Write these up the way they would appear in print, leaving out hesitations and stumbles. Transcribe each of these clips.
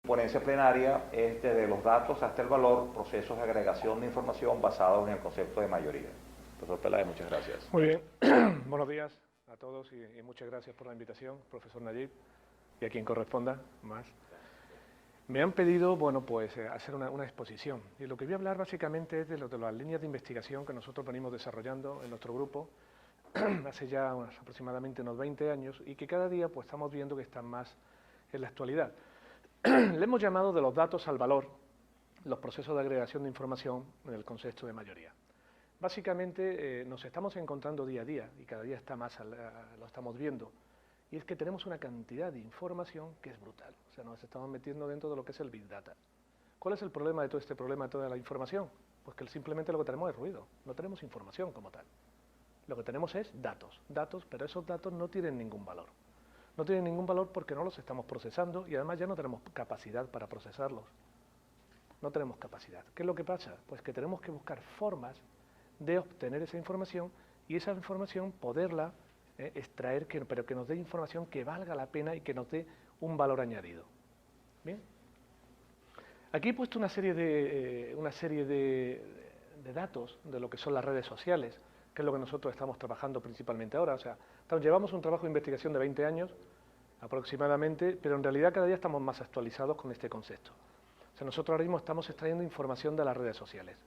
Ponencia plenaria es desde los datos hasta el valor, procesos de agregación de información basados en el concepto de mayoría. Profesor Peláez, muchas gracias. Muy bien, buenos días a todos y muchas gracias por la invitación, profesor Nayib, y a quien corresponda más. Me han pedido, bueno, pues hacer una exposición, y lo que voy a hablar básicamente es de las líneas de investigación que nosotros venimos desarrollando en nuestro grupo hace ya aproximadamente unos 20 años y que cada día pues estamos viendo que están más en la actualidad. Le hemos llamado de los datos al valor los procesos de agregación de información en el concepto de mayoría. Básicamente nos estamos encontrando día a día y cada día está más, lo estamos viendo, y es que tenemos una cantidad de información que es brutal. O sea, nos estamos metiendo dentro de lo que es el Big Data. ¿Cuál es el problema de todo este problema, de toda la información? Pues que simplemente lo que tenemos es ruido, no tenemos información como tal. Lo que tenemos es datos, pero esos datos no tienen ningún valor. No tienen ningún valor porque no los estamos procesando y además ya no tenemos capacidad para procesarlos. No tenemos capacidad. ¿Qué es lo que pasa? Pues que tenemos que buscar formas de obtener esa información y esa información poderla extraer, pero que nos dé información que valga la pena y que nos dé un valor añadido. Bien. Aquí he puesto una serie de datos de lo que son las redes sociales, que es lo que nosotros estamos trabajando principalmente ahora. O sea, llevamos un trabajo de investigación de 20 años aproximadamente, pero en realidad cada día estamos más actualizados con este concepto. O sea, nosotros ahora mismo estamos extrayendo información de las redes sociales.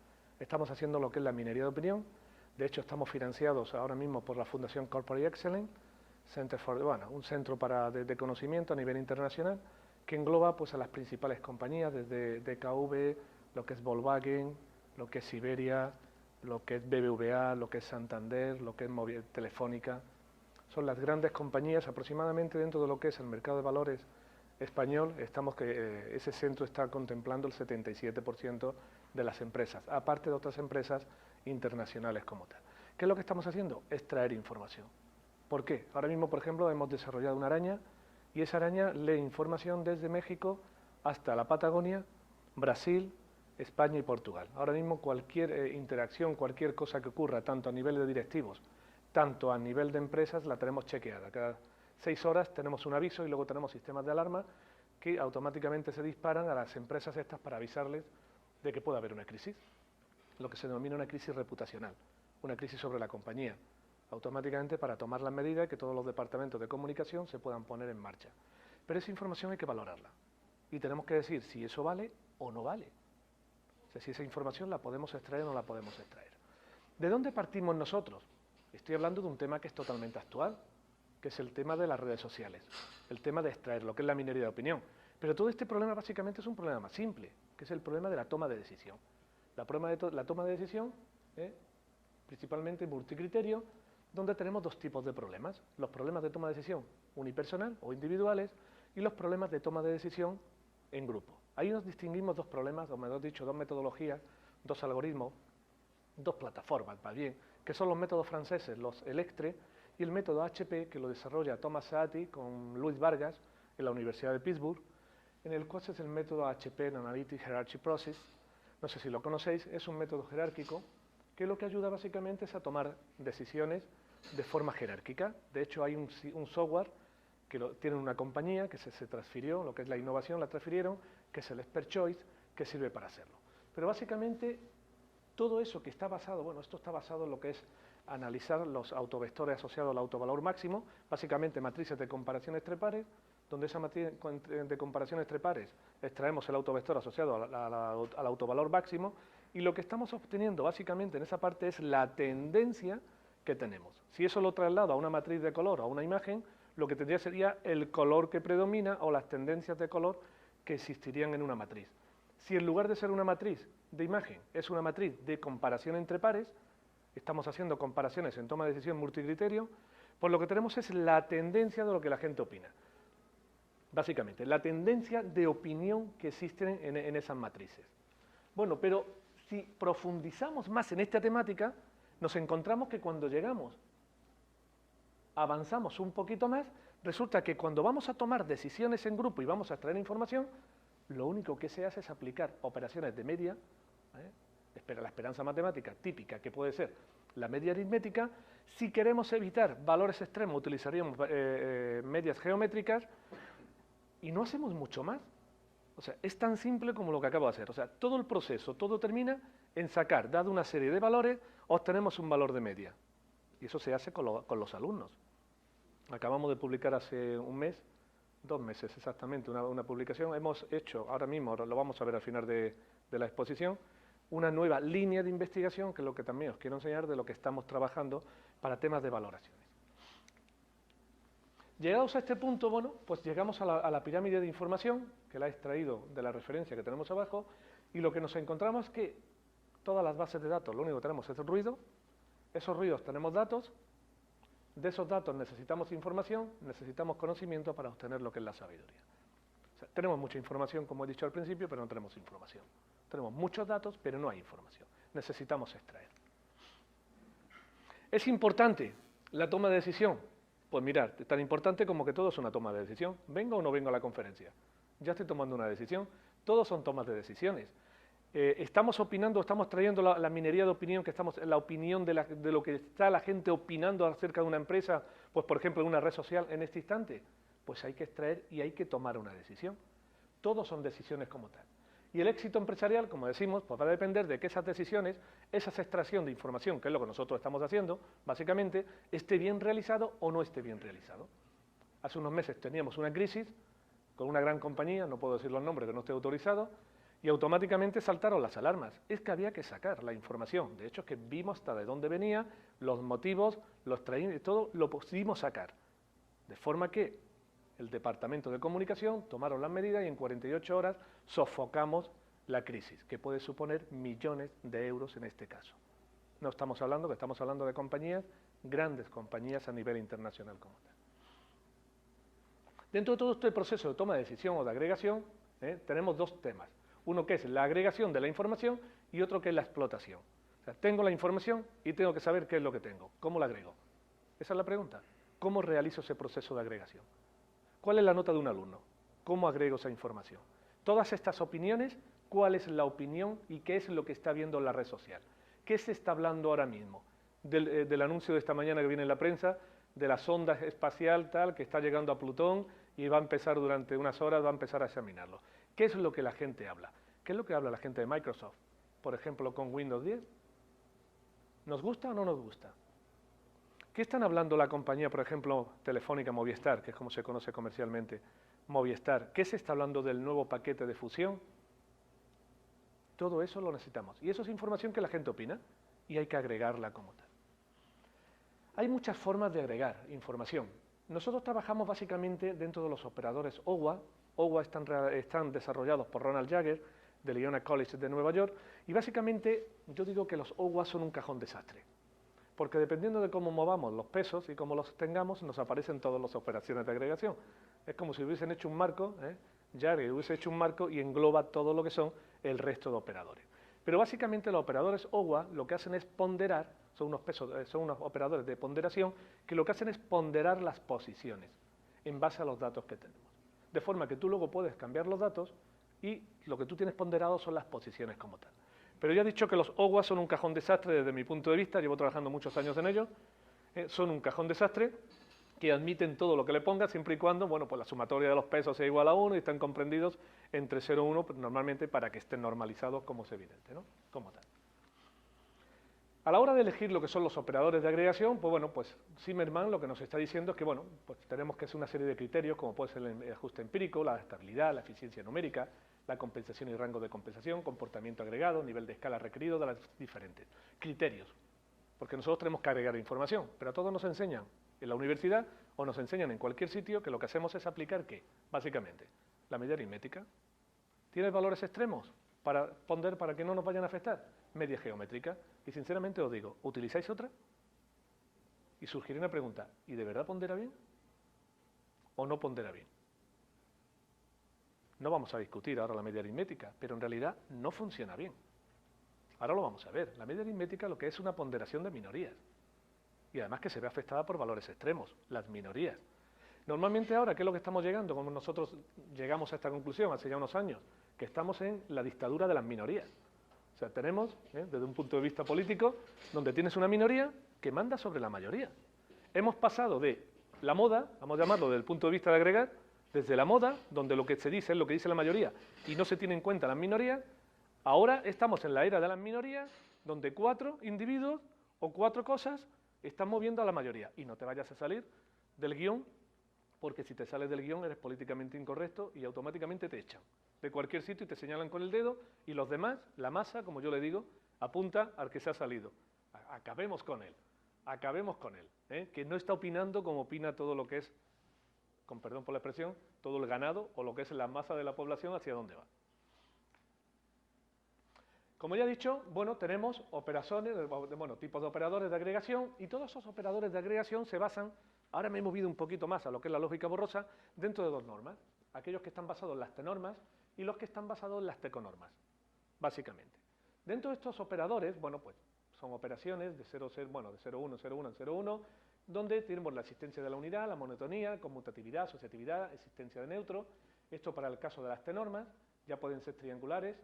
Estamos haciendo lo que es la minería de opinión. De hecho, estamos financiados ahora mismo por la Fundación Corporate Excellence, un centro de conocimiento a nivel internacional, que engloba pues, a las principales compañías, desde DKV, lo que es Volkswagen, lo que es Iberia, lo que es BBVA, lo que es Santander, lo que es Telefónica. Son las grandes compañías, aproximadamente dentro de lo que es el mercado de valores español, ese centro está contemplando el 77% de las empresas, aparte de otras empresas internacionales como tal. ¿Qué es lo que estamos haciendo? Extraer información. ¿Por qué? Ahora mismo, por ejemplo, hemos desarrollado una araña y esa araña lee información desde México hasta la Patagonia, Brasil, España y Portugal. Ahora mismo cualquier interacción, cualquier cosa que ocurra, tanto a nivel de directivos, tanto a nivel de empresas, la tenemos chequeada. Cada 6 horas tenemos un aviso y luego tenemos sistemas de alarma que automáticamente se disparan a las empresas estas para avisarles de que puede haber una crisis, lo que se denomina una crisis reputacional, una crisis sobre la compañía, automáticamente para tomar las medidas y que todos los departamentos de comunicación se puedan poner en marcha. Pero esa información hay que valorarla y tenemos que decir si eso vale o no vale. O sea, si esa información la podemos extraer o no la podemos extraer. ¿De dónde partimos nosotros? Estoy hablando de un tema que es totalmente actual, que es el tema de las redes sociales, el tema de extraer, lo que es la minería de opinión. Pero todo este problema básicamente es un problema más simple, que es el problema de la toma de decisión. La toma de decisión, principalmente multicriterio, donde tenemos dos tipos de problemas. Los problemas de toma de decisión unipersonal o individuales y los problemas de toma de decisión en grupo. Ahí nos distinguimos dos problemas, o mejor dicho, dos metodologías, dos algoritmos, dos plataformas, más bien, que son los métodos franceses, los Electre, y el método HP, que lo desarrolla Thomas Saati con Luis Vargas en la Universidad de Pittsburgh, en el cual es el método HP en Analytic Hierarchy Process. No sé si lo conocéis, es un método jerárquico que lo que ayuda básicamente es a tomar decisiones de forma jerárquica. De hecho, hay un software que tiene una compañía que se transfirió, lo que es la innovación la transfirieron, que es el Expert Choice, que sirve para hacerlo. Pero básicamente todo eso que está basado, bueno, esto está basado en lo que es analizar los autovectores asociados al autovalor máximo, básicamente matrices de comparación entre pares, donde esa matriz de comparación entre pares extraemos el autovector asociado al autovalor máximo, y lo que estamos obteniendo básicamente en esa parte es la tendencia que tenemos. Si eso lo traslado a una matriz de color o a una imagen, lo que tendría sería el color que predomina o las tendencias de color que existirían en una matriz. Si en lugar de ser una matriz de imagen es una matriz de comparación entre pares, estamos haciendo comparaciones en toma de decisión multicriterio, pues lo que tenemos es la tendencia de lo que la gente opina. Básicamente, la tendencia de opinión que existen en esas matrices. Bueno, pero si profundizamos más en esta temática, nos encontramos que cuando avanzamos un poquito más, resulta que cuando vamos a tomar decisiones en grupo y vamos a extraer información, lo único que se hace es aplicar operaciones de media, la esperanza matemática típica, que puede ser la media aritmética. Si queremos evitar valores extremos, utilizaríamos medias geométricas y no hacemos mucho más. O sea, es tan simple como lo que acabo de hacer. O sea, todo el proceso, todo termina en sacar, dado una serie de valores, obtenemos un valor de media. Y eso se hace con los alumnos. Acabamos de publicar hace un mes, 2 meses exactamente, una publicación. Hemos hecho, ahora mismo, lo vamos a ver al final de la exposición, una nueva línea de investigación, que es lo que también os quiero enseñar de lo que estamos trabajando para temas de valoraciones. Llegados a este punto, bueno, pues llegamos a la pirámide de información, que la he extraído de la referencia que tenemos abajo, y lo que nos encontramos es que todas las bases de datos, lo único que tenemos es el ruido, esos ruidos tenemos datos, de esos datos necesitamos información, necesitamos conocimiento para obtener lo que es la sabiduría. O sea, tenemos mucha información, como he dicho al principio, pero no tenemos información. Tenemos muchos datos, pero no hay información. Necesitamos extraer. ¿Es importante la toma de decisión? Pues mirad, tan importante como que todo es una toma de decisión. ¿Vengo o no vengo a la conferencia? Ya estoy tomando una decisión. Todos son tomas de decisiones. Estamos opinando, estamos trayendo la minería de opinión, la opinión de lo que está la gente opinando acerca de una empresa, pues por ejemplo en una red social en este instante. Pues hay que extraer y hay que tomar una decisión. Todos son decisiones como tal. Y el éxito empresarial, como decimos, pues va a depender de que esas decisiones, esa extracción de información, que es lo que nosotros estamos haciendo, básicamente, esté bien realizado o no esté bien realizado. Hace unos meses teníamos una crisis con una gran compañía, no puedo decir los nombres que no esté autorizado, y automáticamente saltaron las alarmas. Es que había que sacar la información. De hecho, es que vimos hasta de dónde venía, los motivos, los traídos, todo lo pudimos sacar. De forma que el Departamento de Comunicación tomaron las medidas y en 48 horas sofocamos la crisis, que puede suponer millones de euros en este caso. No estamos hablando, que estamos hablando de compañías, grandes compañías a nivel internacional como tal. Dentro de todo este proceso de toma de decisión o de agregación, tenemos 2 temas. Uno que es la agregación de la información y otro que es la explotación. O sea, tengo la información y tengo que saber qué es lo que tengo. ¿Cómo la agrego? Esa es la pregunta. ¿Cómo realizo ese proceso de agregación? ¿Cuál es la nota de un alumno? ¿Cómo agrego esa información? Todas estas opiniones, ¿cuál es la opinión y qué es lo que está viendo en la red social? ¿Qué se está hablando ahora mismo? Del anuncio de esta mañana que viene en la prensa, de la sonda espacial tal que está llegando a Plutón y va a empezar durante unas horas, va a empezar a examinarlo. ¿Qué es lo que la gente habla? ¿Qué es lo que habla la gente de Microsoft? Por ejemplo, con Windows 10. ¿Nos gusta o no nos gusta? ¿Qué están hablando la compañía, por ejemplo, Telefónica Movistar, que es como se conoce comercialmente, Movistar? ¿Qué se está hablando del nuevo paquete de fusión? Todo eso lo necesitamos. Y eso es información que la gente opina y hay que agregarla como tal. Hay muchas formas de agregar información. Nosotros trabajamos básicamente dentro de los operadores OWA. OWA están desarrollados por Ronald Jagger, de Leona College de Nueva York, y básicamente yo digo que los OWA son un cajón desastre. Porque dependiendo de cómo movamos los pesos y cómo los tengamos, nos aparecen todas las operaciones de agregación. Es como si hubiesen hecho un marco, Jagger hubiese hecho un marco y engloba todo lo que son el resto de operadores. Pero básicamente los operadores OWA lo que hacen es ponderar, son unos operadores de ponderación, que lo que hacen es ponderar las posiciones en base a los datos que tenemos. De forma que tú luego puedes cambiar los datos y lo que tú tienes ponderado son las posiciones como tal. Pero ya he dicho que los OWA son un cajón desastre desde mi punto de vista, llevo trabajando muchos años en ellos, son un cajón desastre que admiten todo lo que le pongas siempre y cuando, bueno, pues la sumatoria de los pesos sea igual a 1 y están comprendidos entre 0 y 1, pues normalmente para que estén normalizados como es evidente, ¿no? Como tal. A la hora de elegir lo que son los operadores de agregación, pues bueno, pues Zimmerman lo que nos está diciendo es que, bueno, pues tenemos que hacer una serie de criterios, como puede ser el ajuste empírico, la estabilidad, la eficiencia numérica, la compensación y rango de compensación, comportamiento agregado, nivel de escala requerido de las diferentes criterios. Porque nosotros tenemos que agregar información, pero a todos nos enseñan en la universidad o nos enseñan en cualquier sitio que lo que hacemos es aplicar, ¿qué? Básicamente, la medida aritmética. ¿Tiene valores extremos para ponder para que no nos vayan a afectar? Media geométrica. Y sinceramente os digo, ¿utilizáis otra? Y surgiría una pregunta, ¿y de verdad pondera bien? ¿O no pondera bien? No vamos a discutir ahora la media aritmética, pero en realidad no funciona bien. Ahora lo vamos a ver. La media aritmética lo que es una ponderación de minorías. Y además que se ve afectada por valores extremos, las minorías. Normalmente ahora, ¿qué es lo que estamos llegando? Como nosotros llegamos a esta conclusión hace ya unos años, que estamos en la dictadura de las minorías. O sea, tenemos, desde un punto de vista político, donde tienes una minoría que manda sobre la mayoría. Hemos pasado de la moda, vamos a llamarlo desde el punto de vista de agregar, Desde la moda, donde lo que se dice es lo que dice la mayoría y no se tiene en cuenta las minorías, ahora estamos en la era de las minorías, donde 4 individuos o 4 cosas están moviendo a la mayoría. Y no te vayas a salir del guión, porque si te sales del guión eres políticamente incorrecto y automáticamente te echan de cualquier sitio y te señalan con el dedo, y los demás, la masa, como yo le digo, apunta al que se ha salido. Acabemos con él, que no está opinando como opina todo lo que es, con perdón por la expresión, todo el ganado o lo que es la masa de la población hacia dónde va. Como ya he dicho, bueno, tenemos operaciones, tipos de operadores de agregación, y todos esos operadores de agregación se basan, ahora me he movido un poquito más a lo que es la lógica borrosa, dentro de 2 normas, aquellos que están basados en las T-normas y los que están basados en las T-conormas, básicamente. Dentro de estos operadores, bueno, pues son operaciones de 0,1, 0,1, 0,1, donde tenemos la existencia de la unidad, la monotonía, conmutatividad, asociatividad, existencia de neutro. Esto para el caso de las T-normas, ya pueden ser triangulares,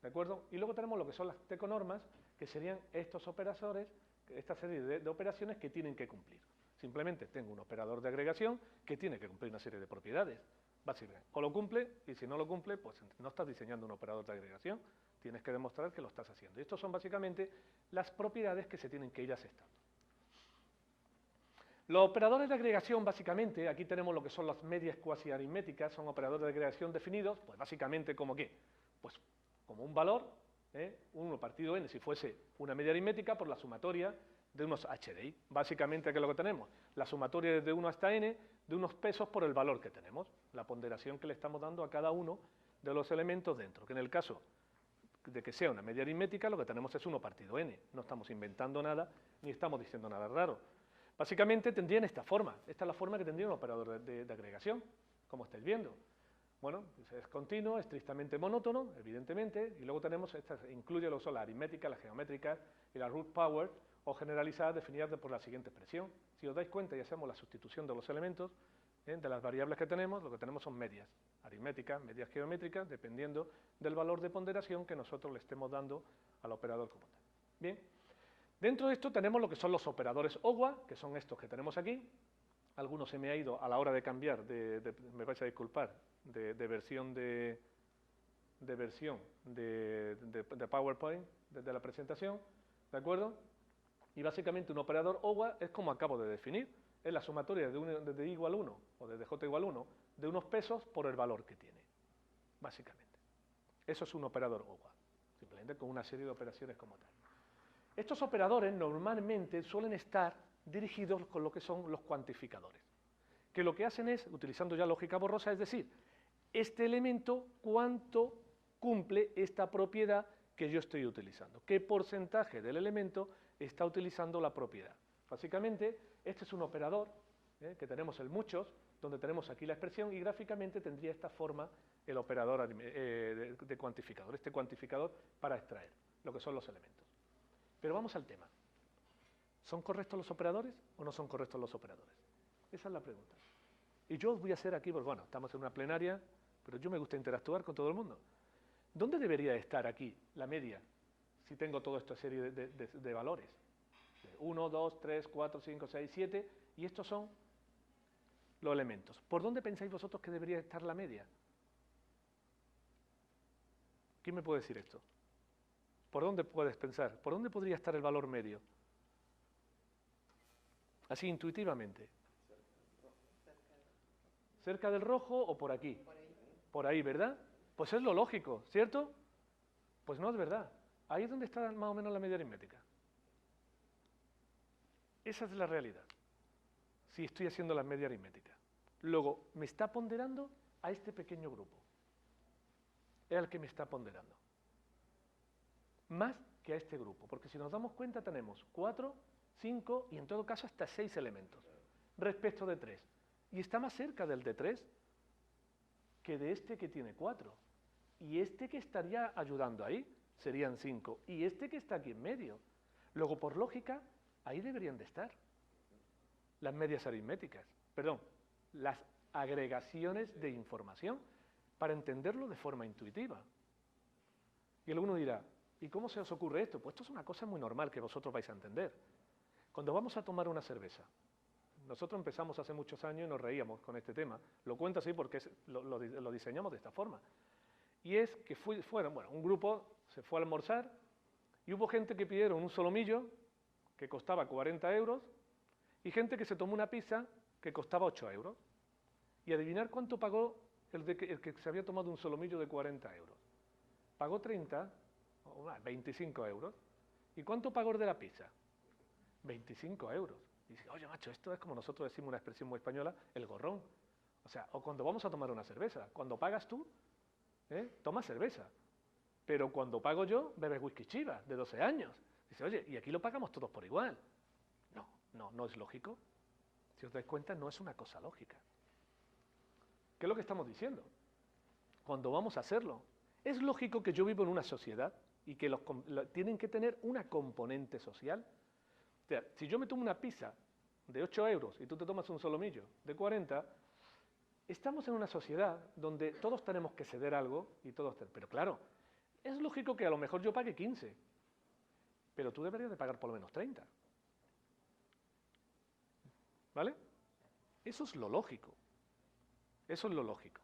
¿de acuerdo? Y luego tenemos lo que son las T-conormas, que serían estos operadores, esta serie de operaciones que tienen que cumplir. Simplemente tengo un operador de agregación que tiene que cumplir una serie de propiedades, básicamente. O lo cumple, y si no lo cumple, pues no estás diseñando un operador de agregación, tienes que demostrar que lo estás haciendo. Y estos son básicamente las propiedades que se tienen que ir asestando. Los operadores de agregación, básicamente, aquí tenemos lo que son las medias cuasi aritméticas, son operadores de agregación definidos, pues básicamente como qué, pues como un valor, 1 partido n, si fuese una media aritmética, por la sumatoria de unos HDI. Básicamente, ¿qué es lo que tenemos? La sumatoria desde 1 hasta n de unos pesos por el valor que tenemos, la ponderación que le estamos dando a cada uno de los elementos dentro, que en el caso de que sea una media aritmética, lo que tenemos es 1 partido n, no estamos inventando nada, ni estamos diciendo nada raro. Básicamente tendrían esta forma, esta es la forma que tendría un operador de agregación, como estáis viendo. Bueno, pues es continuo, estrictamente monótono, evidentemente, y luego tenemos, incluye lo que son las aritméticas, las geométricas y las root power, o generalizadas, definidas por la siguiente expresión. Si os dais cuenta y hacemos la sustitución de los elementos, de las variables que tenemos, lo que tenemos son medias aritméticas, medias geométricas, dependiendo del valor de ponderación que nosotros le estemos dando al operador como tal. Bien, dentro de esto tenemos lo que son los operadores OGWA, que son estos que tenemos aquí. Algunos se me ha ido a la hora de cambiar, me vais a disculpar, de versión de PowerPoint, desde la presentación, ¿de acuerdo? Y básicamente un operador OGWA es como acabo de definir, es la sumatoria desde i igual 1 o desde j igual 1 de unos pesos por el valor que tiene, básicamente. Eso es un operador OGWA, simplemente con una serie de operaciones como tal. Estos operadores normalmente suelen estar dirigidos con lo que son los cuantificadores, que lo que hacen es, utilizando ya lógica borrosa, es decir, este elemento cuánto cumple esta propiedad que yo estoy utilizando, qué porcentaje del elemento está utilizando la propiedad. Básicamente, este es un operador, que tenemos en muchos, donde tenemos aquí la expresión y gráficamente tendría esta forma el operador de cuantificador, este cuantificador para extraer lo que son los elementos. Pero vamos al tema. ¿Son correctos los operadores o no son correctos los operadores? Esa es la pregunta. Y yo os voy a hacer aquí, pues bueno, estamos en una plenaria, pero yo me gusta interactuar con todo el mundo. ¿Dónde debería estar aquí la media si tengo toda esta serie de valores? 1, 2, 3, 4, 5, 6, 7, y estos son los elementos. ¿Por dónde pensáis vosotros que debería estar la media? ¿Quién me puede decir esto? ¿Por dónde puedes pensar? ¿Por dónde podría estar el valor medio? Así, intuitivamente. ¿Cerca del rojo o por aquí? Por ahí, ¿verdad? Pues es lo lógico, ¿cierto? Pues no es verdad. Ahí es donde está más o menos la media aritmética. Esa es la realidad, si estoy haciendo la media aritmética. Luego, me está ponderando a este pequeño grupo. Es el que me está ponderando. Más que a este grupo, porque si nos damos cuenta tenemos 4, 5 y en todo caso hasta 6 elementos respecto de 3. Y está más cerca del de 3 que de este que tiene 4. Y este que estaría ayudando ahí serían 5. Y este que está aquí en medio. Luego, por lógica, ahí deberían de estar las medias aritméticas, perdón, las agregaciones de información, para entenderlo de forma intuitiva. Y alguno dirá, ¿y cómo se os ocurre esto? Pues esto es una cosa muy normal que vosotros vais a entender. Cuando vamos a tomar una cerveza, Nosotros empezamos hace muchos años y nos reíamos con este tema. Lo cuento así porque lo diseñamos de esta forma. Y es que un grupo se fue a almorzar y hubo gente que pidieron un solomillo que costaba 40 euros y gente que se tomó una pizza que costaba 8 euros. Y adivinar cuánto pagó el que se había tomado un solomillo de 40 euros. Pagó 30, o 25 euros. ¿Y cuánto pagó el de la pizza? 25 euros. Y dice, oye, macho, esto es como nosotros decimos una expresión muy española, el gorrón. O sea, o cuando vamos a tomar una cerveza. Cuando pagas tú, tomas cerveza. Pero cuando pago yo, bebes whisky Chivas, de 12 años. Dice, oye, y aquí lo pagamos todos por igual. No es lógico. Si os dais cuenta, no es una cosa lógica. ¿Qué es lo que estamos diciendo? Cuando vamos a hacerlo, es lógico que yo vivo en una sociedad y que tienen que tener una componente social. O sea, si yo me tomo una pizza de 8 euros y tú te tomas un solomillo de 40, estamos en una sociedad donde todos tenemos que ceder algo y todos... Pero claro, es lógico que a lo mejor yo pague 15, pero tú deberías de pagar por lo menos 30. ¿Vale? Eso es lo lógico. Eso es lo lógico.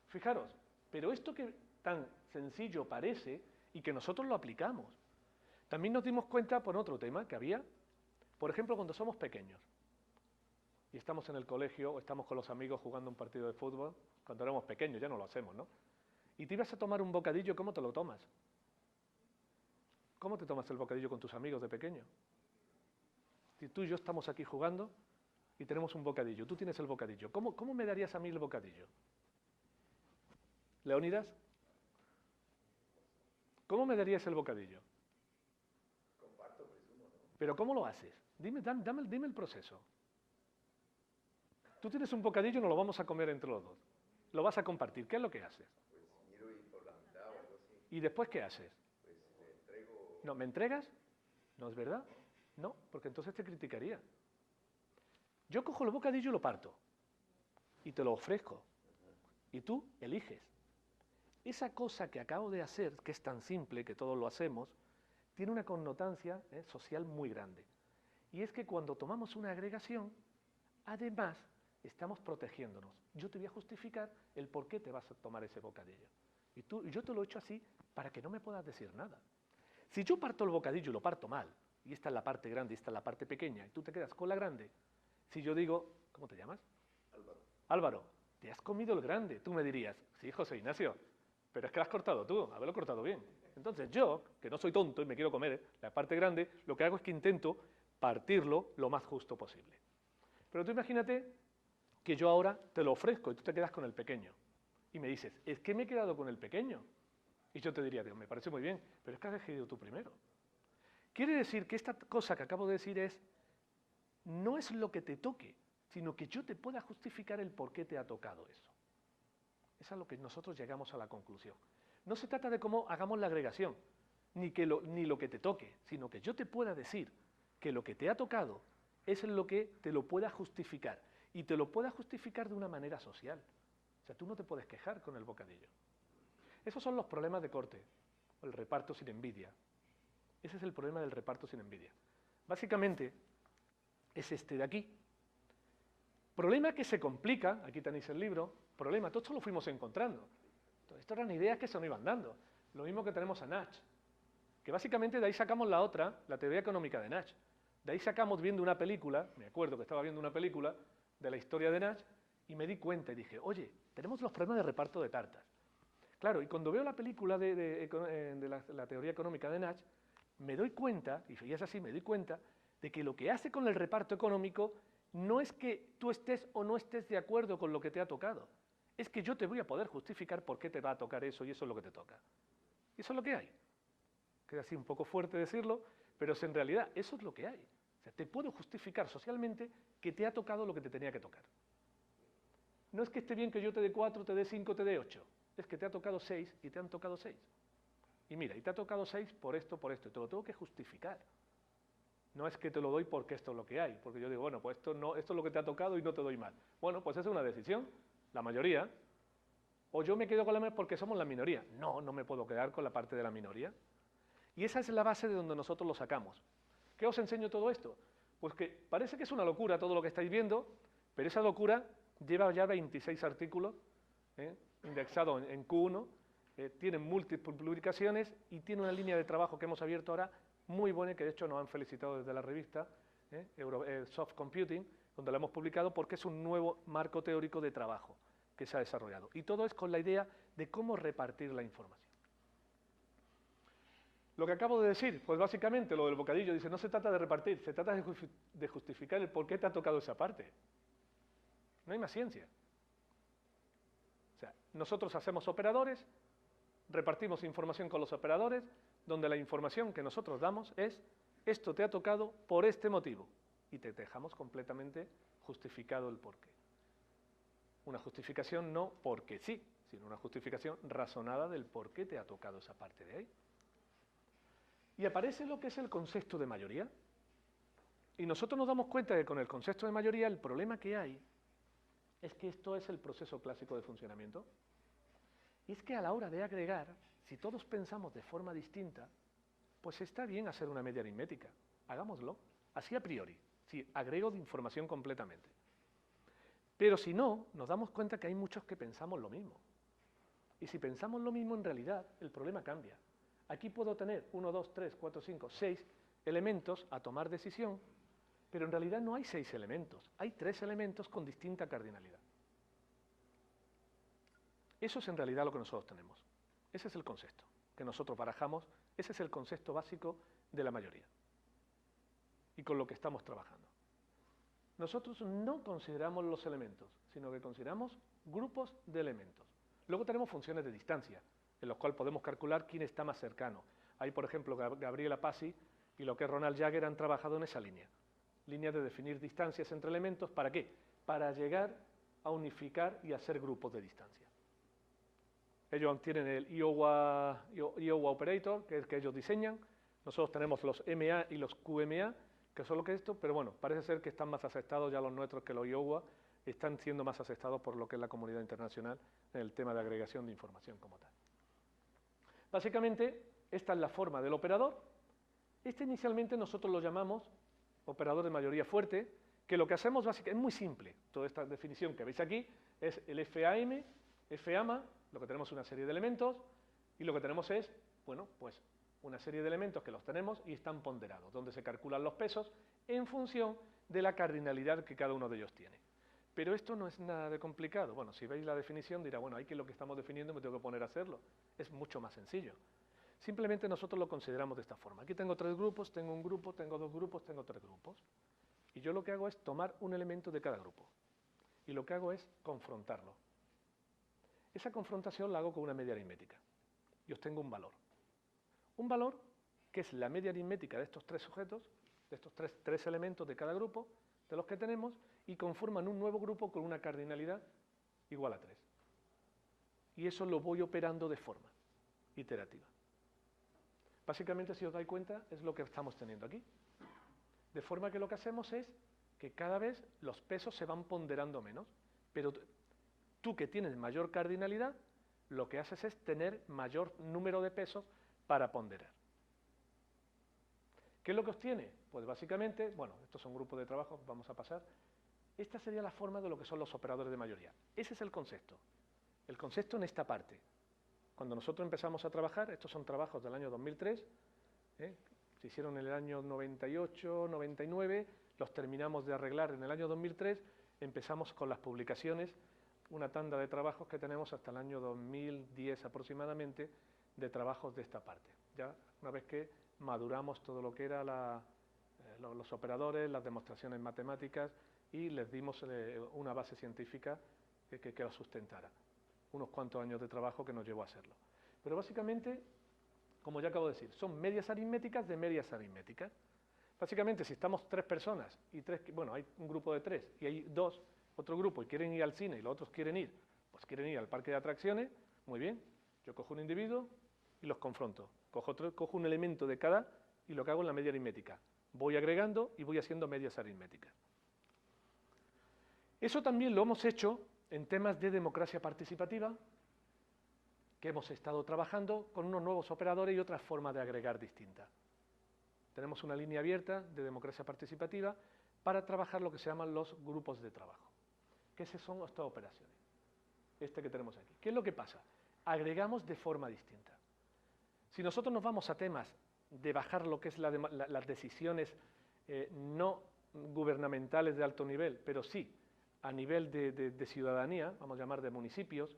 Fijaros, pero esto que tan sencillo parece y que nosotros lo aplicamos. También nos dimos cuenta por otro tema que había, por ejemplo, cuando somos pequeños y estamos en el colegio o estamos con los amigos jugando un partido de fútbol, cuando éramos pequeños, ya no lo hacemos, ¿no? Y te ibas a tomar un bocadillo, ¿cómo te lo tomas? ¿Cómo te tomas el bocadillo con tus amigos de pequeño? Si tú y yo estamos aquí jugando y tenemos un bocadillo, tú tienes el bocadillo, ¿cómo me darías a mí el bocadillo? ¿Leónidas? ¿Cómo me darías el bocadillo? Comparto, presumo, ¿no? ¿Pero cómo lo haces? Dime el proceso. Tú tienes un bocadillo y nos lo vamos a comer entre los dos. Lo vas a compartir. ¿Qué es lo que haces? Pues miro y por la mitad o algo así. ¿Y después qué haces? Pues le entrego. No, ¿me entregas? ¿No es verdad? No, porque entonces te criticaría. Yo cojo el bocadillo y lo parto. Y te lo ofrezco. Y tú eliges. Esa cosa que acabo de hacer, que es tan simple, que todos lo hacemos, tiene una connotancia social muy grande. Y es que cuando tomamos una agregación, además, estamos protegiéndonos. Yo te voy a justificar el por qué te vas a tomar ese bocadillo. Y yo te lo he hecho así para que no me puedas decir nada. Si yo parto el bocadillo y lo parto mal, y esta es la parte grande y esta es la parte pequeña, y tú te quedas con la grande, si yo digo, ¿cómo te llamas? Álvaro. Álvaro, te has comido el grande. Tú me dirías, sí, José Ignacio, pero es que lo has cortado tú, haberlo cortado bien. Entonces yo, que no soy tonto y me quiero comer la parte grande, lo que hago es que intento partirlo lo más justo posible. Pero tú imagínate que yo ahora te lo ofrezco y tú te quedas con el pequeño. Y me dices, es que me he quedado con el pequeño. Y yo te diría, me parece muy bien, pero es que has decidido tú primero. Quiere decir que esta cosa que acabo de decir no es lo que te toque, sino que yo te pueda justificar el por qué te ha tocado eso. Es a lo que nosotros llegamos a la conclusión. No se trata de cómo hagamos la agregación, ni lo que te toque, sino que yo te pueda decir que lo que te ha tocado es lo que te lo pueda justificar, y te lo pueda justificar de una manera social. O sea, tú no te puedes quejar con el bocadillo. Esos son los problemas de corte, el reparto sin envidia. Ese es el problema del reparto sin envidia. Básicamente, es este de aquí. Problema que se complica, aquí tenéis el libro, problema, todo esto lo fuimos encontrando. Todo esto eran ideas que se nos iban dando. Lo mismo que tenemos a Nach, que básicamente de ahí sacamos la otra, la teoría económica de Nach. De ahí sacamos viendo una película, me acuerdo que estaba viendo una película de la historia de Nach, y me di cuenta y dije, oye, tenemos los problemas de reparto de tartas. Claro, y cuando veo la película de la teoría económica de Nach, me doy cuenta, y es así, me doy cuenta, de que lo que hace con el reparto económico no es que tú estés o no estés de acuerdo con lo que te ha tocado, es que yo te voy a poder justificar por qué te va a tocar eso y eso es lo que te toca. Y eso es lo que hay. Queda así un poco fuerte decirlo, pero en realidad eso es lo que hay. O sea, te puedo justificar socialmente que te ha tocado lo que te tenía que tocar. No es que esté bien que yo te dé 4, te dé 5, te dé 8, es que te ha tocado 6 y te han tocado 6. Y mira, y te ha tocado 6 por esto, y te lo tengo que justificar. No es que te lo doy porque esto es lo que hay, porque yo digo, bueno, pues esto es lo que te ha tocado y no te doy más. Bueno, pues esa es una decisión, la mayoría. O yo me quedo con la mayoría porque somos la minoría. No, no me puedo quedar con la parte de la minoría. Y esa es la base de donde nosotros lo sacamos. ¿Qué os enseño todo esto? Pues que parece que es una locura todo lo que estáis viendo, pero esa locura lleva ya 26 artículos indexados en Q1, tienen múltiples publicaciones y tiene una línea de trabajo que hemos abierto ahora muy buena, que de hecho nos han felicitado desde la revista Soft Computing, donde la hemos publicado porque es un nuevo marco teórico de trabajo que se ha desarrollado. Y todo es con la idea de cómo repartir la información. Lo que acabo de decir, pues básicamente lo del bocadillo, dice, no se trata de repartir, se trata de justificar el por qué te ha tocado esa parte. No hay más ciencia. O sea, nosotros hacemos operadores, repartimos información con los operadores, donde la información que nosotros damos es, esto te ha tocado por este motivo, y te dejamos completamente justificado el porqué. Una justificación no porque sí, sino una justificación razonada del por qué te ha tocado esa parte de ahí. Y aparece lo que es el concepto de mayoría. Y nosotros nos damos cuenta de que con el concepto de mayoría el problema que hay es que esto es el proceso clásico de funcionamiento. Y es que a la hora de agregar, si todos pensamos de forma distinta, pues está bien hacer una media aritmética. Hagámoslo, así a priori, si agrego de información completamente. Pero si no, nos damos cuenta que hay muchos que pensamos lo mismo. Y si pensamos lo mismo, en realidad, el problema cambia. Aquí puedo tener 1, 2, 3, 4, 5, 6 elementos a tomar decisión, pero en realidad no hay 6 elementos, hay 3 elementos con distinta cardinalidad. Eso es en realidad lo que nosotros tenemos. Ese es el concepto que nosotros barajamos, ese es el concepto básico de la mayoría. Y con lo que estamos trabajando. Nosotros no consideramos los elementos, sino que consideramos grupos de elementos. Luego tenemos funciones de distancia, en los cuales podemos calcular quién está más cercano. Ahí, por ejemplo, Gabriela Pasi y lo que es Ronald Jagger han trabajado en esa línea. Línea de definir distancias entre elementos, ¿para qué? Para llegar a unificar y hacer grupos de distancia. Ellos tienen el Iowa Operator, que es el que ellos diseñan. Nosotros tenemos los MA y los QMA, que son lo que es esto, pero bueno, parece ser que están más aceptados ya los nuestros que los Iowa, están siendo más aceptados por lo que es la comunidad internacional en el tema de agregación de información como tal. Básicamente, esta es la forma del operador. Este inicialmente nosotros lo llamamos operador de mayoría fuerte, que lo que hacemos básicamente es muy simple. Toda esta definición que veis aquí es el FAM, FAMA, lo que tenemos es una serie de elementos, y lo que tenemos es, bueno, pues una serie de elementos que los tenemos y están ponderados, donde se calculan los pesos en función de la cardinalidad que cada uno de ellos tiene. Pero esto no es nada de complicado. Bueno, si veis la definición dirá, bueno, ahí que lo que estamos definiendo me tengo que poner a hacerlo. Es mucho más sencillo. Simplemente nosotros lo consideramos de esta forma. Aquí tengo 3 grupos, tengo un grupo, tengo 2 grupos, tengo 3 grupos. Y yo lo que hago es tomar un elemento de cada grupo. Y lo que hago es confrontarlo. Esa confrontación la hago con una media aritmética. Y obtengo un valor. Un valor que es la media aritmética de estos 3 sujetos, de estos tres elementos de cada grupo, de los que tenemos, y conforman un nuevo grupo con una cardinalidad igual a 3. Y eso lo voy operando de forma iterativa. Básicamente, si os dais cuenta, es lo que estamos teniendo aquí. De forma que lo que hacemos es que cada vez los pesos se van ponderando menos, pero tú que tienes mayor cardinalidad, lo que haces es tener mayor número de pesos para ponderar. ¿Qué es lo que obtiene? Pues básicamente, bueno, estos son grupos de trabajo, vamos a pasar. Esta sería la forma de lo que son los operadores de mayoría. Ese es el concepto. El concepto en esta parte. Cuando nosotros empezamos a trabajar, estos son trabajos del año 2003, se hicieron en el año 98, 99, los terminamos de arreglar en el año 2003, empezamos con las publicaciones, una tanda de trabajos que tenemos hasta el año 2010 aproximadamente, de trabajos de esta parte. Ya una vez que maduramos todo lo que era los operadores, las demostraciones matemáticas y les dimos una base científica que la sustentara. Unos cuantos años de trabajo que nos llevó a hacerlo. Pero básicamente, como ya acabo de decir, son medias aritméticas de medias aritméticas. Básicamente, si estamos 3 personas y hay un grupo de 3 y hay 2, otro grupo y quieren ir al cine y los otros quieren ir, pues quieren ir al parque de atracciones, muy bien, yo cojo un individuo y los confronto. Cojo un elemento de cada y lo que hago en la media aritmética. Voy agregando y voy haciendo medias aritméticas. Eso también lo hemos hecho en temas de democracia participativa, que hemos estado trabajando con unos nuevos operadores y otras formas de agregar distintas. tenemos una línea abierta de democracia participativa para trabajar lo que se llaman los grupos de trabajo. ¿Qué son estas operaciones? Este que tenemos aquí. ¿Qué es lo que pasa? Agregamos de forma distinta. Si nosotros nos vamos a temas de bajar lo que es las decisiones no gubernamentales de alto nivel, pero sí a nivel de ciudadanía, vamos a llamar de municipios,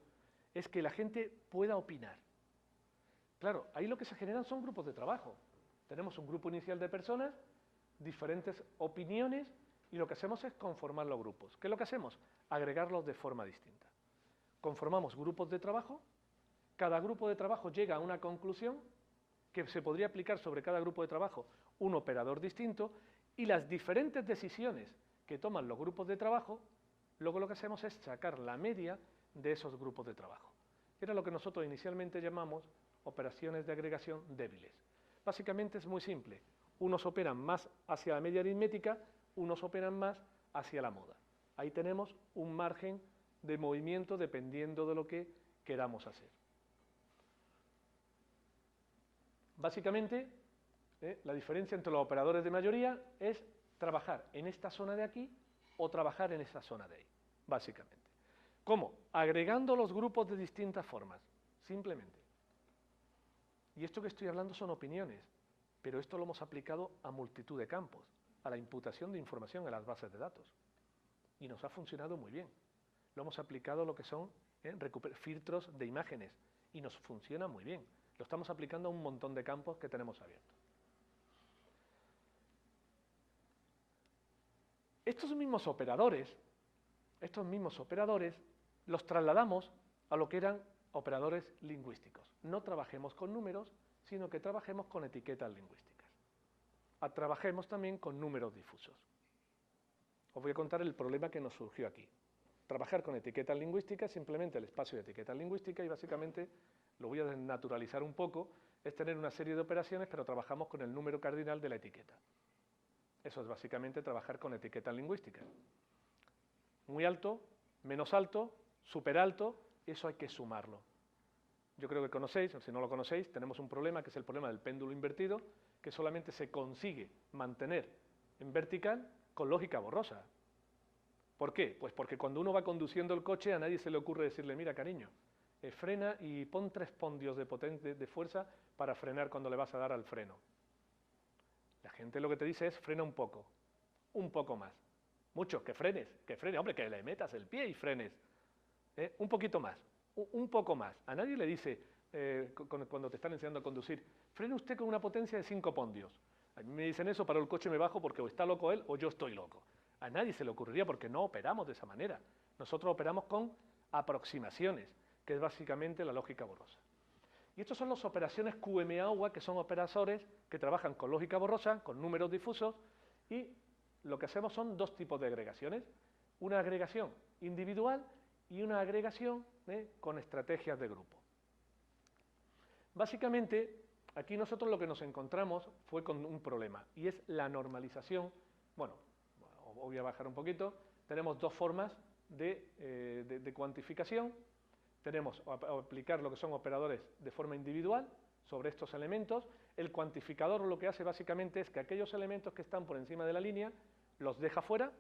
es que la gente pueda opinar. Claro, ahí lo que se generan son grupos de trabajo. Tenemos un grupo inicial de personas, diferentes opiniones, y lo que hacemos es conformar los grupos. ¿Qué es lo que hacemos? Agregarlos de forma distinta. Conformamos grupos de trabajo, cada grupo de trabajo llega a una conclusión que se podría aplicar sobre cada grupo de trabajo un operador distinto, y las diferentes decisiones que toman los grupos de trabajo, luego lo que hacemos es sacar la media de esos grupos de trabajo. Era lo que nosotros inicialmente llamamos operaciones de agregación débiles. Básicamente es muy simple. Unos operan más hacia la media aritmética, unos operan más hacia la moda. Ahí tenemos un margen de movimiento dependiendo de lo que queramos hacer. Básicamente, la diferencia entre los operadores de mayoría es trabajar en esta zona de aquí o trabajar en esa zona de ahí, básicamente. ¿Cómo? Agregando los grupos de distintas formas, simplemente. Y esto que estoy hablando son opiniones, pero esto lo hemos aplicado a multitud de campos, a la imputación de información en las bases de datos. Y nos ha funcionado muy bien. Lo hemos aplicado a lo que son filtros de imágenes, y nos funciona muy bien. Lo estamos aplicando a un montón de campos que tenemos abiertos. Estos mismos operadores los trasladamos a lo que eran operadores lingüísticos. No trabajemos con números, sino que trabajemos con etiquetas lingüísticas. Trabajemos también con números difusos. Os voy a contar el problema que nos surgió aquí. Trabajar con etiquetas lingüísticas, simplemente el espacio de etiquetas lingüísticas, y básicamente lo voy a desnaturalizar un poco, es tener una serie de operaciones, pero trabajamos con el número cardinal de la etiqueta. Eso es básicamente trabajar con etiquetas lingüísticas. Muy alto, menos alto, súper alto, eso hay que sumarlo. Yo creo que conocéis, o si no lo conocéis, tenemos un problema que es el problema del péndulo invertido, que solamente se consigue mantener en vertical con lógica borrosa. ¿Por qué? Pues porque cuando uno va conduciendo el coche a nadie se le ocurre decirle, mira cariño, frena y pon 3 pondios de fuerza para frenar cuando le vas a dar al freno. La gente lo que te dice es frena un poco más. Mucho, que frene, hombre, que le metas el pie y frenes. Un poquito más, un poco más. A nadie le dice, cuando te están enseñando a conducir, frene usted con una potencia de 5 pondios. A mí me dicen eso, paro el coche y me bajo porque o está loco él o yo estoy loco. A nadie se le ocurriría porque no operamos de esa manera. Nosotros operamos con aproximaciones, que es básicamente la lógica borrosa. Y estas son las operaciones QMAUA, que son operadores que trabajan con lógica borrosa, con números difusos, y lo que hacemos son 2 tipos de agregaciones. Una agregación individual y una agregación con estrategias de grupo. Básicamente, aquí nosotros lo que nos encontramos fue con un problema, y es la normalización. Bueno, voy a bajar un poquito. Tenemos 2 formas de cuantificación. Tenemos aplicar lo que son operadores de forma individual sobre estos elementos. El cuantificador lo que hace básicamente es que aquellos elementos que están por encima de la línea los deja fuera,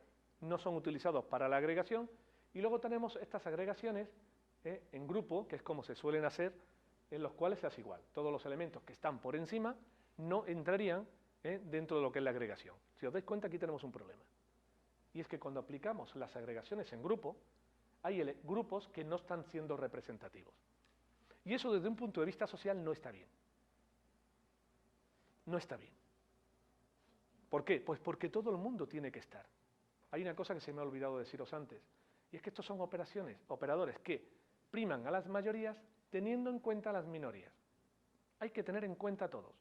no son utilizados para la agregación, y luego tenemos estas agregaciones en grupo, que es como se suelen hacer, en los cuales se hace igual. Todos los elementos que están por encima no entrarían dentro de lo que es la agregación. Si os dais cuenta, aquí tenemos un problema. Y es que cuando aplicamos las agregaciones en grupo, hay grupos que no están siendo representativos. Y eso desde un punto de vista social no está bien. No está bien. ¿Por qué? Pues porque todo el mundo tiene que estar. Hay una cosa que se me ha olvidado deciros antes, y es que estos son operadores que priman a las mayorías teniendo en cuenta a las minorías. Hay que tener en cuenta a todos,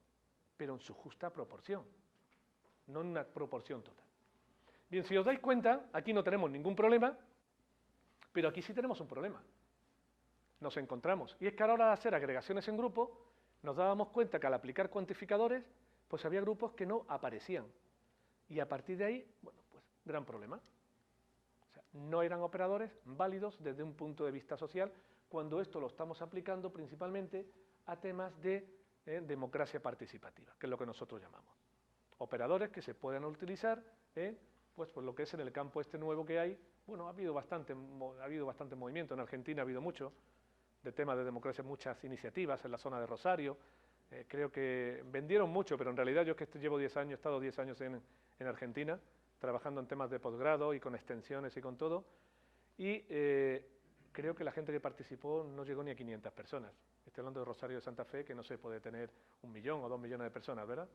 pero en su justa proporción, no en una proporción total. Bien, si os dais cuenta, aquí no tenemos ningún problema, pero aquí sí tenemos un problema. Nos encontramos, y es que a la hora de hacer agregaciones en grupo, nos dábamos cuenta que al aplicar cuantificadores, pues había grupos que no aparecían. Y a partir de ahí, bueno, pues gran problema. O sea, no eran operadores válidos desde un punto de vista social, cuando esto lo estamos aplicando principalmente a temas de democracia participativa, que es lo que nosotros llamamos. Operadores que se puedan utilizar, pues por lo que es en el campo este nuevo que hay. Bueno, ha habido bastante movimiento, en Argentina ha habido mucho, de temas de democracia, muchas iniciativas en la zona de Rosario. Creo que vendieron mucho, pero en realidad yo que llevo 10 años, he estado 10 años en Argentina, trabajando en temas de posgrado y con extensiones y con todo, y creo que la gente que participó no llegó ni a 500 personas. Estoy hablando de Rosario de Santa Fe, que no se puede tener 1 millón o 2 millones de personas, ¿verdad?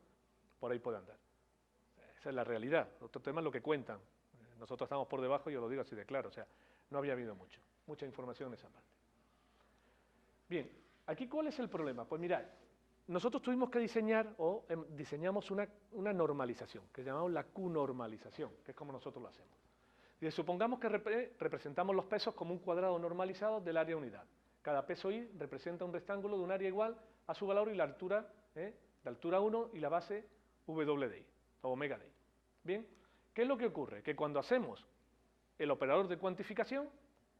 Por ahí puede andar. Esa es la realidad. Otro tema es lo que cuentan. Nosotros estamos por debajo y os lo digo así de claro. O sea, no había habido mucha información en esa parte. Bien, aquí ¿cuál es el problema? Pues mirad, nosotros tuvimos que diseñar o diseñamos una normalización, que llamamos la Q-normalización, que es como nosotros lo hacemos. Y supongamos que representamos los pesos como un cuadrado normalizado del área unidad. Cada peso I representa un rectángulo de un área igual a su valor y la altura, de altura 1 y la base W de I, o omega de I. Bien, ¿qué es lo que ocurre? Que cuando hacemos el operador de cuantificación,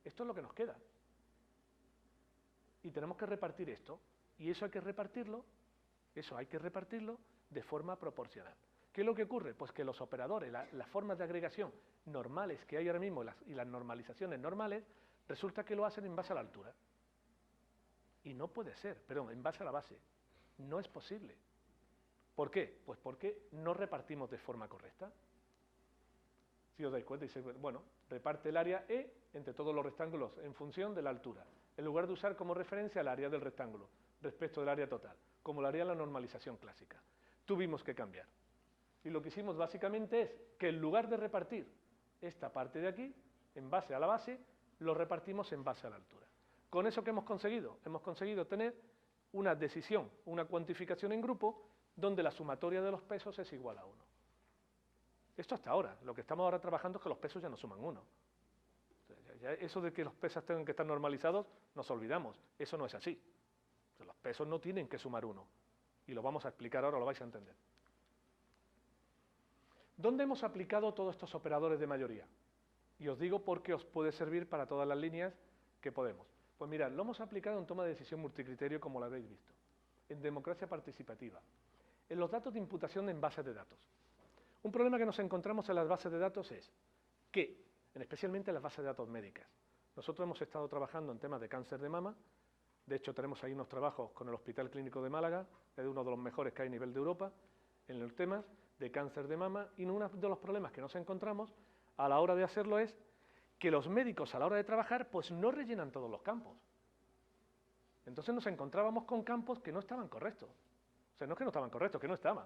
esto es lo que nos queda. Y tenemos que repartir esto, y eso hay que repartirlo de forma proporcional. ¿Qué es lo que ocurre? Pues que los operadores, las formas de agregación normales que hay ahora mismo y las normalizaciones normales, resulta que lo hacen en base a la altura. Y no puede ser, perdón, en base a la base. No es posible. ¿Por qué? Pues porque no repartimos de forma correcta. Si os dais cuenta, dice, bueno, reparte el área E entre todos los rectángulos en función de la altura, en lugar de usar como referencia el área del rectángulo respecto del área total, como lo haría la normalización clásica. Tuvimos que cambiar. Y lo que hicimos básicamente es que en lugar de repartir esta parte de aquí, en base a la base, lo repartimos en base a la altura. ¿Con eso qué hemos conseguido? Hemos conseguido tener una decisión, una cuantificación en grupo, donde la sumatoria de los pesos es igual a 1. Esto hasta ahora. Lo que estamos ahora trabajando es que los pesos ya no suman 1. Eso de que los pesos tengan que estar normalizados, nos olvidamos. Eso no es así. Los pesos no tienen que sumar 1. Y lo vamos a explicar ahora, lo vais a entender. ¿Dónde hemos aplicado todos estos operadores de mayoría? Y os digo porque os puede servir para todas las líneas que podemos. Pues mirad, lo hemos aplicado en toma de decisión multicriterio, como lo habéis visto, en democracia participativa, en los datos de imputación en bases de datos. Un problema que nos encontramos en las bases de datos es que, especialmente en las bases de datos médicas, nosotros hemos estado trabajando en temas de cáncer de mama. De hecho, tenemos ahí unos trabajos con el Hospital Clínico de Málaga, es uno de los mejores que hay a nivel de Europa, en los temas de cáncer de mama, y uno de los problemas que nos encontramos a la hora de hacerlo es que los médicos a la hora de trabajar pues no rellenan todos los campos. Entonces nos encontrábamos con campos que no estaban correctos. O sea, no es que no estaban correctos, que no estaban.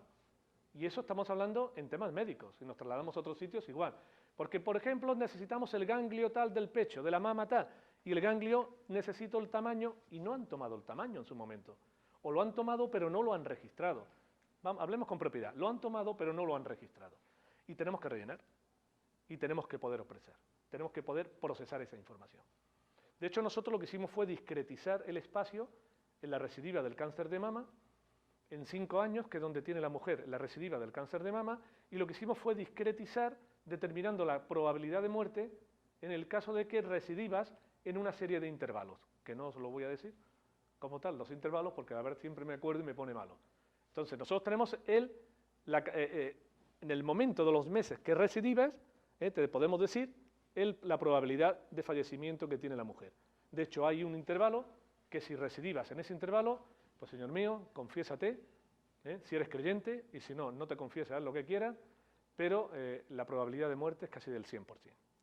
Y eso estamos hablando en temas médicos, y nos trasladamos a otros sitios igual. Porque, por ejemplo, necesitamos el ganglio tal del pecho, de la mama tal, y el ganglio necesita el tamaño, y no han tomado el tamaño en su momento. O lo han tomado, pero no lo han registrado. Hablemos con propiedad. Lo han tomado, pero no lo han registrado. Y tenemos que rellenar. Y tenemos que poder ofrecer. Tenemos que poder procesar esa información. De hecho, nosotros lo que hicimos fue discretizar el espacio en la recidiva del cáncer de mama, en 5 años, que es donde tiene la mujer la recidiva del cáncer de mama, y lo que hicimos fue discretizar, determinando la probabilidad de muerte en el caso de que recidivas en una serie de intervalos, que no os lo voy a decir como tal, los intervalos, porque a ver, siempre me acuerdo y me pone malo. Entonces, nosotros tenemos en el momento de los meses que recidivas, te podemos decir la probabilidad de fallecimiento que tiene la mujer. De hecho, hay un intervalo que si recidivas en ese intervalo, pues señor mío, confiésate, si eres creyente, y si no, no te confieses, haz lo que quieras, pero la probabilidad de muerte es casi del 100%.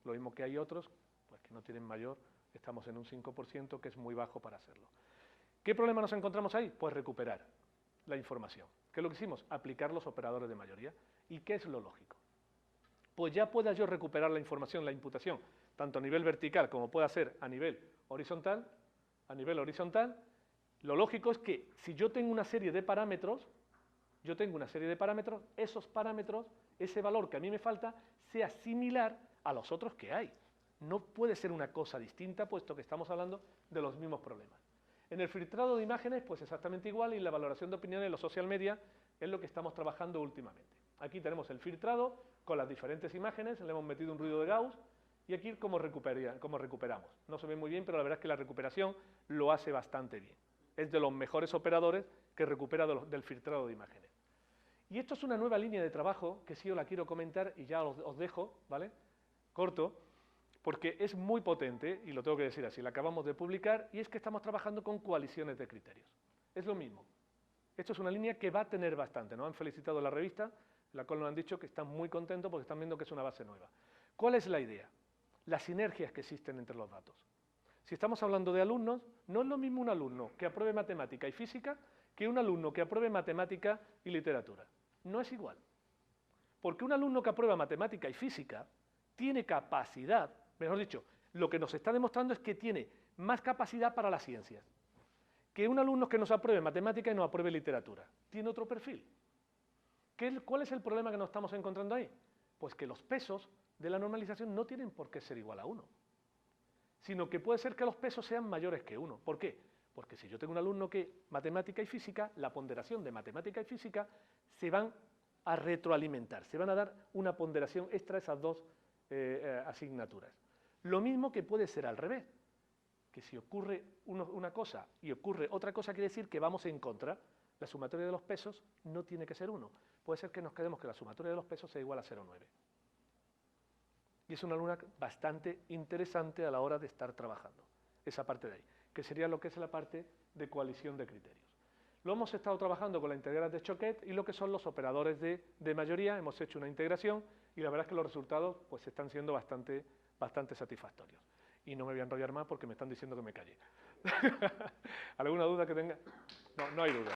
Lo mismo que hay otros pues, que no tienen mayor, estamos en un 5%, que es muy bajo para hacerlo. ¿Qué problema nos encontramos ahí? Pues recuperar la información. ¿Qué es lo que hicimos? Aplicar los operadores de mayoría. ¿Y qué es lo lógico? Pues ya pueda yo recuperar la información, la imputación, tanto a nivel vertical como pueda ser a nivel horizontal, lo lógico es que si yo tengo una serie de parámetros, esos parámetros, ese valor que a mí me falta, sea similar a los otros que hay. No puede ser una cosa distinta, puesto que estamos hablando de los mismos problemas. En el filtrado de imágenes, pues exactamente igual, y en la valoración de opiniones en los social media es lo que estamos trabajando últimamente. Aquí tenemos el filtrado con las diferentes imágenes, le hemos metido un ruido de Gauss, y aquí cómo recuperamos. No se ve muy bien, pero la verdad es que la recuperación lo hace bastante bien. Es de los mejores operadores que recupera del filtrado de imágenes. Y esto es una nueva línea de trabajo que sí os la quiero comentar y ya os dejo, ¿vale? Corto, porque es muy potente, y lo tengo que decir así, la acabamos de publicar, y es que estamos trabajando con coaliciones de criterios. Es lo mismo. Esto es una línea que va a tener bastante. Nos han felicitado en la revista, en la cual nos han dicho que están muy contentos porque están viendo que es una base nueva. ¿Cuál es la idea? Las sinergias que existen entre los datos. Si estamos hablando de alumnos, no es lo mismo un alumno que apruebe matemática y física que un alumno que apruebe matemática y literatura. No es igual. Porque un alumno que aprueba matemática y física tiene capacidad, mejor dicho, lo que nos está demostrando es que tiene más capacidad para las ciencias que un alumno que nos apruebe matemática y no apruebe literatura. Tiene otro perfil. ¿Cuál es el problema que nos estamos encontrando ahí? Pues que los pesos de la normalización no tienen por qué ser igual a 1, sino que puede ser que los pesos sean mayores que 1. ¿Por qué? Porque si yo tengo un alumno que matemática y física, la ponderación de matemática y física se van a retroalimentar, se van a dar una ponderación extra a esas dos asignaturas. Lo mismo que puede ser al revés, que si ocurre una cosa y ocurre otra cosa, quiere decir que vamos en contra. La sumatoria de los pesos no tiene que ser 1. Puede ser que nos quedemos que la sumatoria de los pesos sea igual a 0,9. Y es una luna bastante interesante a la hora de estar trabajando, esa parte de ahí, que sería lo que es la parte de coalición de criterios. Lo hemos estado trabajando con la integral de Choquet y lo que son los operadores de mayoría. Hemos hecho una integración y la verdad es que los resultados pues están siendo bastante satisfactorios. Y no me voy a enrollar más porque me están diciendo que me calle. ¿Alguna duda que tenga? No, no hay duda.